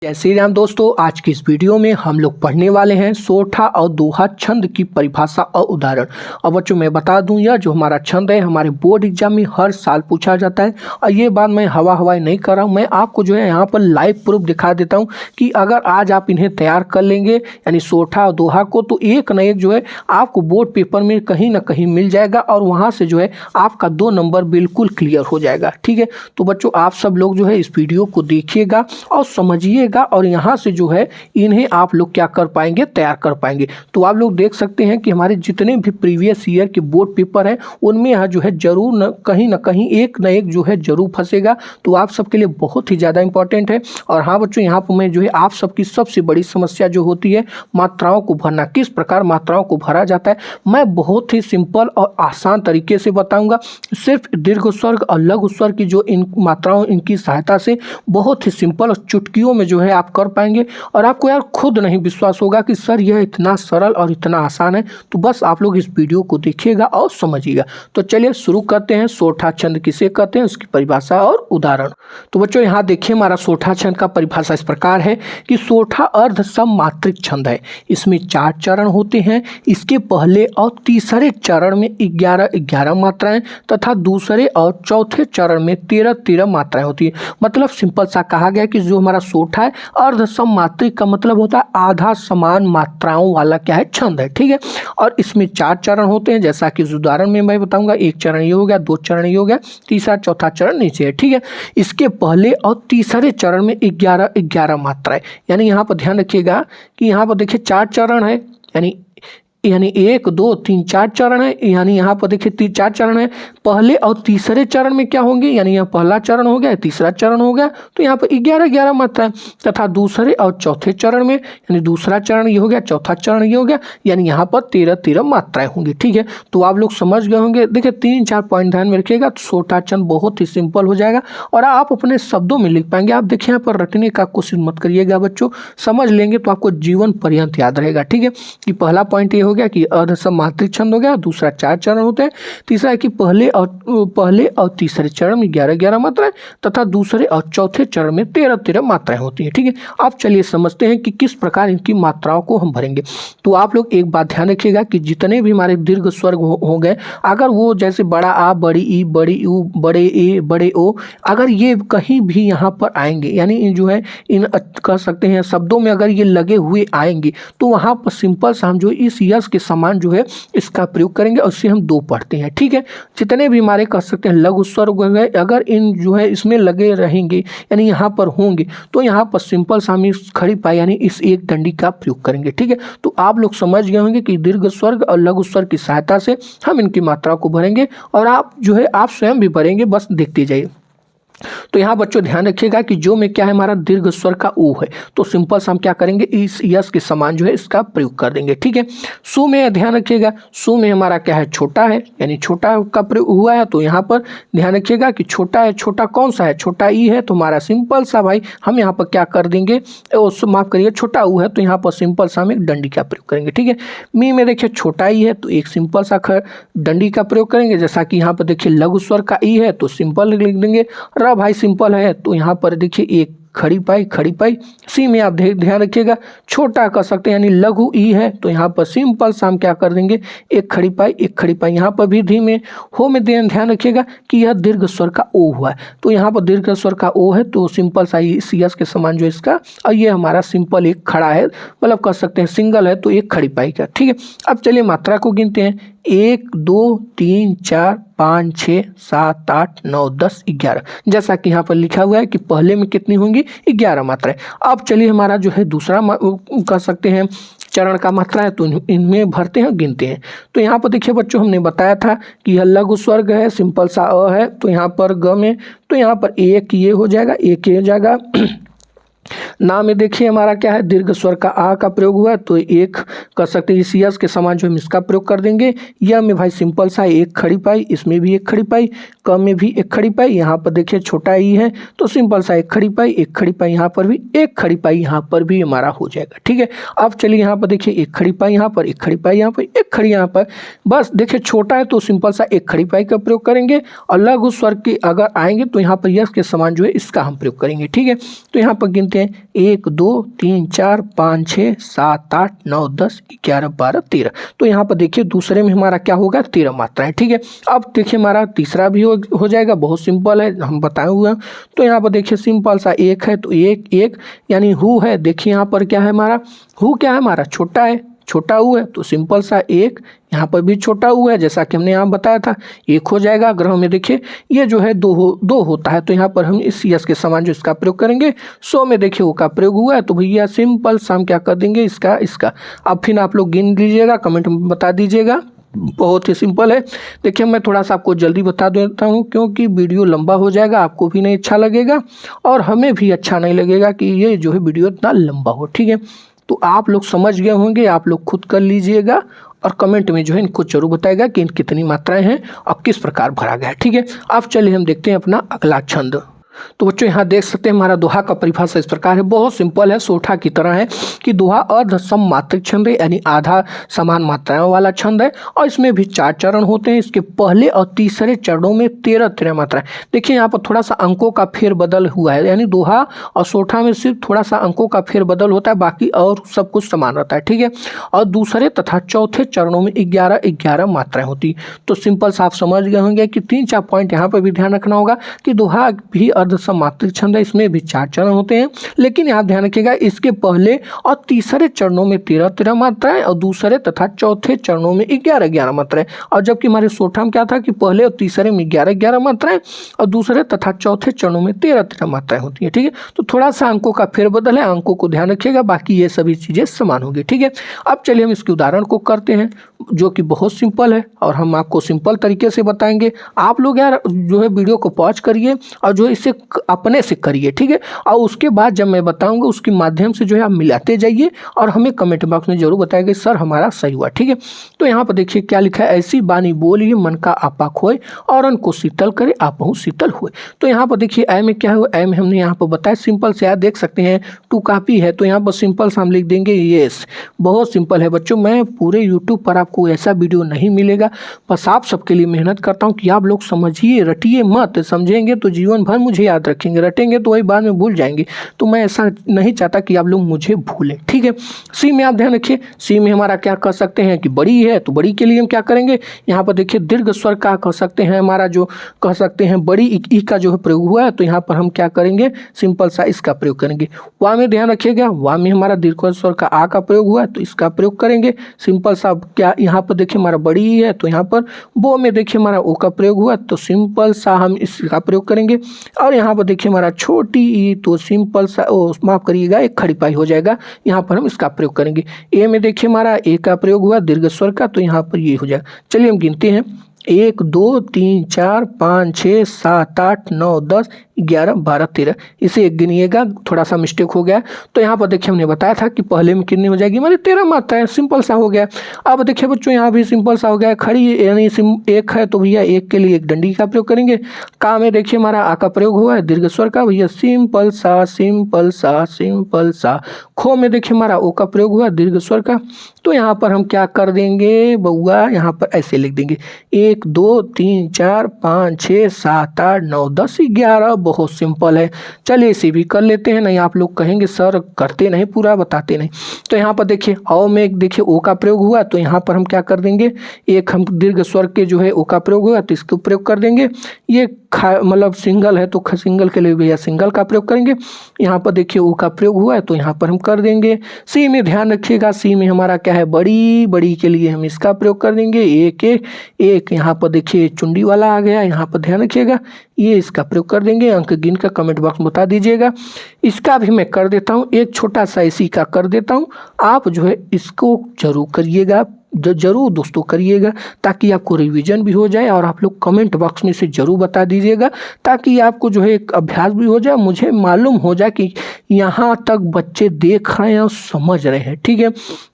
जय श्री राम दोस्तों। आज की इस वीडियो में हम लोग पढ़ने वाले हैं सोठा और दोहा छंद की परिभाषा और उदाहरण। और बच्चों मैं बता दूं, यह जो हमारा छंद है हमारे बोर्ड एग्जाम में हर साल पूछा जाता है। और ये बात मैं हवाई नहीं कर रहा हूं, मैं आपको जो है यहाँ पर लाइव प्रूफ दिखा देता हूं कि अगर आज आप इन्हें तैयार कर लेंगे यानी सोठा और दोहा को, तो एक न एक जो है आपको बोर्ड पेपर में कहीं ना कहीं मिल जाएगा और वहाँ से जो है आपका 2 नंबर बिल्कुल क्लियर हो जाएगा। ठीक है, तो बच्चों आप सब लोग जो है इस वीडियो को देखिएगा और समझिए और यहाँ से जो है इन्हें आप लोग क्या कर पाएंगे, तैयार कर पाएंगे। तो आप लोग देख सकते हैं कि हमारे जितने भी प्रीवियस ईयर के बोर्ड पेपर हैं उनमें यहाँ जो है जरूर न कहीं एक न एक जो है जरूर फंसेगा। तो आप सबके लिए बहुत ही ज़्यादा इंपॉर्टेंट है। और हाँ बच्चों, यहाँ पर मैं जो है आप सबकी सबसे बड़ी समस्या जो होती है मात्राओं को भरना, किस प्रकार मात्राओं को भरा जाता है, मैं बहुत ही सिंपल और आसान तरीके से बताऊँगा। सिर्फ दीर्घ स्वर और लघु स्वर की जो इन मात्राओं इनकी सहायता से बहुत ही सिंपल और चुटकियों में जो है आप कर पाएंगे। और आपको यार खुद नहीं विश्वास होगा कि सर यह इतना सरल और इतना आसान है। तो बस आप लोग इस वीडियो को देखिएगा और समझिएगा। तो चलिए शुरू करते हैं। सोठा छंद किसे कहते हैं, उसकी परिभाषा और उदाहरण। तो बच्चों यहाँ देखिए, हमारा सोठा छंद का परिभाषा इस प्रकार है कि सोठा अर्ध सममात्रिक छंद है। इसमें 4 चरण होते हैं। इसके पहले और तीसरे चरण में 11 मात्राएं तथा दूसरे और चौथे चरण में 13 मात्राएं होती है। मतलब सिंपल सा कहा गया कि जो हमारा सोठा है अर्ध सममात्रिक का मतलब होता है आधा समान मात्राओं वाला क्या है, छंद है। ठीक है, और इसमें 4 चरण होते हैं, जैसा कि इस उदाहरण में मैं बताऊंगा। 1 चरण ये हो गया, 2 चरण ये हो गया, तीसरा चौथा चरण नीचे है। ठीक है, इसके पहले और तीसरे चरण में 11 मात्राएं, यानी यहाँ पर ध्यान रखिएगा कि यहाँ पर देखिए 4 चरण है, यानी 1 2 3 4 चरण है। यानी यहाँ पर देखिए 4 चरण है। पहले और तीसरे चरण में क्या होंगे, यानी यह पहला चरण हो गया, तीसरा चरण हो गया, तो यहाँ पर 11 मात्राएं। तथा दूसरे और चौथे चरण में, यानी दूसरा चरण ये हो गया, चौथा चरण ये हो गया, यानी यहाँ पर 13 मात्राएं होंगी। ठीक है, तो आप लोग समझ गए होंगे। देखिए 3-4 पॉइंट ध्यान में रखिएगा, तो सोठा छंद बहुत ही सिंपल हो जाएगा और आप अपने शब्दों में लिख पाएंगे। आप देखिए यहाँ पर रटने का कोशिश मत करिएगा बच्चों, समझ लेंगे तो आपको जीवन पर्यंत याद रहेगा। ठीक है, कि पहला पॉइंट ये हो गया कि अर्ध सममात्रिक छंद हो गया। दूसरा 4 चरण होते हैं। तीसरा है कि पहले और तीसरे चरण में 11 मात्राएं तथा दूसरे और चौथे चरण में 13 मात्राएं होती हैं। ठीक है, अब चलिए समझते हैं कि किस प्रकार इनकी मात्राओं को हम भरेंगे। तो आप लोग एक बात ध्यान रखिएगा कि जितने भी हमारे दीर्घ स्वर हो गए, अगर वो जैसे बड़ा आ, बड़ी ई, बड़ी यू, बड़े ए, बड़े ओ, अगर ये कहीं भी यहाँ पर आएंगे, यानी जो है इन कह सकते हैं शब्दों में अगर ये लगे हुए आएंगे, तो वहाँ पर सिंपल सा हम जो इस यस के समान जो है इसका प्रयोग करेंगे और उससे हम 2 पढ़ते हैं। ठीक है, जितने भी हमारे कह सकते हैं लघु स्वर हो गए, अगर इन जो है इसमें लगे रहेंगे यानी यहाँ पर होंगे, तो यहाँ पर सिंपल सा हम इस खड़ी पाई यानी इस एक डंडी का प्रयोग करेंगे। ठीक है, तो आप लोग समझ गए होंगे कि दीर्घ स्वर और लघु स्वर की सहायता से हम इनकी मात्रा को भरेंगे और आप जो है आप स्वयं भी भरेंगे, बस देखते जाइए। तो यहाँ बच्चों ध्यान रखिएगा कि जो में क्या है हमारा दीर्घ स्वर का ऊ है, तो सिंपल से हम क्या करेंगे, इस यस के समान जो है इसका प्रयोग कर देंगे। ठीक है, सु में ध्यान रखिएगा, सु में हमारा क्या है, छोटा है, यानी छोटा का प्रयोग हुआ है। तो यहाँ पर ध्यान रखिएगा कि छोटा है, छोटा कौन सा है, छोटा ई है, तो हमारा सिंपल सा भाई हम यहाँ पर क्या कर देंगे, माफ करिए छोटा ऊ है, तो यहाँ पर सिंपल सा हम एक डंडी का प्रयोग करेंगे। ठीक है, मी में देखिए छोटा ई है, तो एक सिंपल सा डंडी का प्रयोग करेंगे। जैसा कि यहाँ पर देखिए लघु स्वर का ई है, तो सिंपल लिख देंगे। भाई सिंपल है, तो यहाँ पर देखिए एक खड़ी पाई। सी में आप ध्यान रखिएगा छोटा कर सकते हैं, यानी लघु ई है, तो यहाँ पर सिंपल सा हम क्या कर देंगे, एक खड़ी पाई। यहाँ पर भी धीमे हो में ध्यान रखिएगा कि यह दीर्घ स्वर का ओ हुआ है, तो यहाँ पर दीर्घ स्वर का ओ है, तो सिंपल सा सी एस के समान जो इसका, और ये हमारा सिंपल एक खड़ा है, मतलब कर सकते हैं सिंगल है, तो एक खड़ी पाई का। ठीक है, अब चलिए मात्रा को गिनते हैं। 1 2 3 4 5 6 7 8 9 10 11, जैसा कि यहाँ पर लिखा हुआ है कि पहले में कितनी होंगी, 11 मात्राएं। अब चलिए हमारा जो है दूसरा कह सकते हैं चरण का मात्रा है, तो इनमें भरते हैं, गिनते हैं। तो यहाँ पर देखिए बच्चों हमने बताया था कि यह लघु स्वर्ग है, सिंपल सा अ है, तो यहाँ पर ग में, तो यहाँ पर एक ये हो जाएगा, एक ये हो जाएगा। ना में देखिए हमारा क्या है, दीर्घ स्वर का आ का प्रयोग हुआ है, तो एक कर सकते हैं इस यस के समान जो हम इसका प्रयोग कर देंगे। यह में भाई सिंपल सा एक खड़ी पाई, इसमें भी एक खड़ी पाई, क में भी एक खड़ी पाई, यहाँ पर देखिए छोटा ई है, तो सिंपल सा एक खड़ी पाई, यहाँ पर भी एक खड़ी पाई, यहाँ पर भी हमारा हो जाएगा। ठीक है, अब चलिए यहाँ पर देखिए एक खड़ी पाई, यहाँ पर एक खड़ी पाई, यहाँ पर एक खड़ी, यहाँ पर बस देखिए छोटा है, तो सिंपल सा एक खड़ी पाई का प्रयोग करेंगे। और लघु स्वर के अगर आएंगे तो यहाँ पर यस के समान जो है इसका हम प्रयोग करेंगे। ठीक है, तो यहाँ पर गिनते देखें 1 2 3 4 5 6 7 8 9 10 11 12 13। तो यहाँ पर देखिए दूसरे में हमारा क्या होगा 13 मात्राएं। ठीक है, अब देखिए हमारा तीसरा भी हो जाएगा, बहुत सिंपल है, हम बताए हुए हैं। तो यहाँ पर देखिए सिंपल सा एक है तो एक एक यानी हु है। देखिए यहाँ पर क्या है हमारा हु, क्या है हमारा छोटा है, छोटा ऊ है तो सिंपल सा एक, यहाँ पर भी छोटा ऊ है जैसा कि हमने यहाँ बताया था, एक हो जाएगा। ग्रह में देखिए ये जो है दो होता है, तो यहाँ पर हम इस यस के समान जो इसका प्रयोग करेंगे। 100 में देखिए वो का प्रयोग हुआ है, तो भैया सिंपल सा हम क्या कर देंगे इसका। अब फिर आप लोग गिन लीजिएगा, कमेंट में बता दीजिएगा, बहुत ही सिंपल है। देखिए मैं थोड़ा सा आपको जल्दी बता देता हूँ क्योंकि वीडियो लंबा हो जाएगा, आपको भी नहीं अच्छा लगेगा और हमें भी अच्छा नहीं लगेगा कि ये जो है वीडियो इतना लंबा हो। ठीक है, तो आप लोग समझ गए होंगे, आप लोग खुद कर लीजिएगा और कमेंट में जो है इनको जरूर बताएगा कि इन कितनी मात्राएं हैं और किस प्रकार भरा गया है। ठीक है, अब चलिए हम देखते हैं अपना अगला छंद। तो बच्चों यहाँ देख सकते हैं हमारा दोहा का परिभाषा इस प्रकार है, बहुत सिंपल है, सोठा की तरह है कि दोहा अर्ध सममात्रिक छंद है, यानी आधा समान मात्राओं वाला छंद है और इसमें भी 4 चरण होते हैं। इसके पहले और तीसरे चरणों में 13 मात्राएं। देखिए यहाँ पर थोड़ा सा अंकों का फेरबदल हुआ है, यानी दोहा और सोठा में सिर्फ थोड़ा सा अंकों का फेरबदल होता है, बाकी और सब कुछ समान रहता है। ठीक है, और दूसरे तथा चौथे चरणों में 11 मात्राएं होती। तो सिंपल सा आप समझ गए होंगे कि 3-4 पॉइंट यहाँ पर भी ध्यान रखना होगा कि दोहा भी सममात्रिक छंद है, इसमें भी 4 चरण होते हैं, लेकिन यहाँ ध्यान रखिएगा इसके पहले और तीसरे चरणों में 13 मात्राएं और दूसरे तथा चौथे चरणों में 11 मात्राएं। और जबकि हमारे सोठा में क्या था कि पहले और तीसरे में 11 मात्राएं और दूसरे तथा चौथे चरणों में 13 मात्राएं होती है। ठीक है, तो थोड़ा सा अंकों का फेरबदल है, अंकों को ध्यान रखिएगा, बाकी ये सभी चीजें समान होगी। ठीक है, अब चलिए हम इसके उदाहरण को करते हैं जो कि बहुत सिंपल है और हम आपको सिंपल तरीके से बताएंगे। आप लोग यार जो है वीडियो को पॉज करिए और जो है इसे अपने से करिए। ठीक है, और उसके बाद जब मैं बताऊंगा उसके माध्यम से जो है आप मिलाते जाइए और हमें कमेंट बॉक्स में जरूर बताइए सर हमारा सही हुआ। ठीक है, तो यहाँ पर देखिए क्या लिखा है, ऐसी बानी बोलिए मन का आपा खोए और उनको शीतल करे आपहु शीतल हुए। तो यहाँ पर देखिए ऐ में क्या हुआ, ऐ में हमने यहाँ पर बताया सिंपल से, यार देख सकते हैं टू कॉपी है तो यहाँ पर सिंपल से हम लिख देंगे यस। बहुत सिंपल है बच्चों, मैं पूरे यूट्यूब पर आपको ऐसा वीडियो नहीं मिलेगा, बस आप सबके लिए मेहनत करता हूँ कि आप लोग समझिए, रटिए मत, समझेंगे तो जीवन भर मुझे याद रखेंगे, रटेंगे तो वही बाद में भूल जाएंगे। तो मैं ऐसा नहीं चाहता कि आप लोग मुझे भूलें। ठीक है, सी में आप ध्यान रखिए, सी में हमारा क्या कर सकते हैं कि बड़ी है, तो बड़ी के लिए हम क्या करेंगे, यहाँ पर देखिए दीर्घ स्वर का कह सकते हैं, हमारा जो कह सकते हैं बड़ी ई का जो है प्रयोग हुआ है, तो यहाँ पर हम क्या करेंगे सिंपल सा इसका प्रयोग करेंगे। वा में ध्यान रखिएगा, वा में हमारा दीर्घ स्वर का आ का प्रयोग हुआ है तो इसका प्रयोग करेंगे सिंपल सा। क्या यहाँ पर देखिए हमारा बड़ी ई है तो यहाँ पर बो में देखिए हमारा ओ का प्रयोग हुआ तो सिंपल सा हम इसका प्रयोग करेंगे। और यहाँ पर देखिए हमारा छोटी ई तो सिंपल सा माफ करिएगा एक खड़ी पाई हो जाएगा, यहाँ पर हम इसका प्रयोग करेंगे। ए में देखिए हमारा ए का प्रयोग हुआ दीर्घ स्वर का तो यहाँ पर ये हो जाएगा। चलिए हम गिनते हैं 1 2 3 4 5 6 7 8 9 10 11 12 13, इसे एक गिनिएगा, थोड़ा सा मिस्टेक हो गया। तो यहाँ पर देखिए हमने बताया था कि पहले में कितनी हो जाएगी हमारी 13 मात्राएं, सिंपल सा हो गया। अब देखिए बच्चों यहाँ भी सिंपल सा हो गया, खड़ी यानी एक है तो भैया एक के लिए एक डंडी का प्रयोग करेंगे। का में देखिए हमारा आ का प्रयोग हुआ है दीर्घ स्वर का, भैया सिंपल सा सिंपल सा सिंपल सा। खो में देखिए हमारा ओ का प्रयोग हुआ दीर्घ स्वर का, तो यहाँ पर हम क्या कर देंगे बउआ, यहाँ पर ऐसे लिख देंगे 1 2 3 4 5 6 7 8 9 10 11। बहुत सिंपल है, चलिए इसे भी कर लेते हैं। नहीं आप लोग कहेंगे सर करते नहीं, पूरा बताते नहीं। तो यहाँ पर देखिए औ में देखिए ओ का प्रयोग हुआ तो यहाँ पर हम क्या कर देंगे, एक हम दीर्घ स्वर के जो है ओ का प्रयोग हुआ तो इसको प्रयोग कर देंगे। ये मतलब सिंगल है तो सिंगल के लिए भैया सिंगल का प्रयोग करेंगे। यहाँ पर देखिए ओ का प्रयोग हुआ है तो यहाँ पर हम कर देंगे। सी में ध्यान रखिएगा, सी में हमारा क्या है बड़ी, बड़ी के लिए हम इसका प्रयोग कर देंगे एक एक। यहाँ पर देखिए चुंडी वाला आ गया, यहाँ पर ध्यान रखिएगा, ये इसका प्रयोग कर देंगे। अंक गिन कर कमेंट बॉक्स में बता दीजिएगा। इसका भी मैं कर देता हूँ, एक छोटा सा इसी का कर देता हूँ, आप जो है इसको जरूर करिएगा, जरूर दोस्तों करिएगा ताकि आपको रिवीजन भी हो जाए और आप लोग कमेंट बॉक्स में से जरूर बता दीजिएगा ताकि आपको जो है एक अभ्यास भी हो जाए, मुझे मालूम हो जाए कि यहाँ तक बच्चे देख रहे हैं और समझ रहे हैं। ठीक है,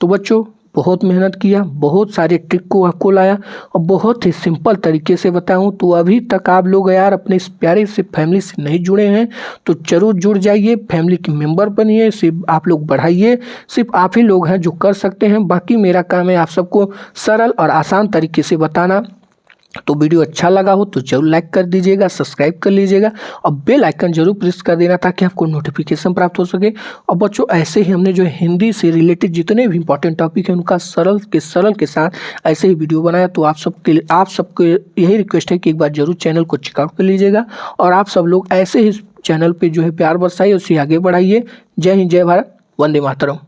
तो बच्चों बहुत मेहनत किया, बहुत सारे ट्रिक को आपको लाया और बहुत ही सिंपल तरीके से बताऊं। तो अभी तक आप लोग यार अपने इस प्यारे से फैमिली से नहीं जुड़े हैं तो जरूर जुड़ जाइए, फैमिली के मेंबर बनिए, सिर्फ आप लोग बढ़ाइए, सिर्फ आप ही लोग हैं जो कर सकते हैं। बाकी मेरा काम है आप सबको सरल और आसान तरीके से बताना। तो वीडियो अच्छा लगा हो तो जरूर लाइक कर दीजिएगा, सब्सक्राइब कर लीजिएगा और बेल आइकन जरूर प्रेस कर देना ताकि आपको नोटिफिकेशन प्राप्त हो सके। और बच्चों ऐसे ही हमने जो हिंदी से रिलेटेड जितने भी इंपॉर्टेंट टॉपिक हैं उनका सरल के साथ ऐसे ही वीडियो बनाया। तो आप सबको यही रिक्वेस्ट है कि एक बार जरूर चैनल को चेकआउट कर लीजिएगा और आप सब लोग ऐसे ही चैनल पर जो है प्यार बरसाइए, उसे आगे बढ़ाइए। जय हिंद, जय भारत, वंदे मातरम।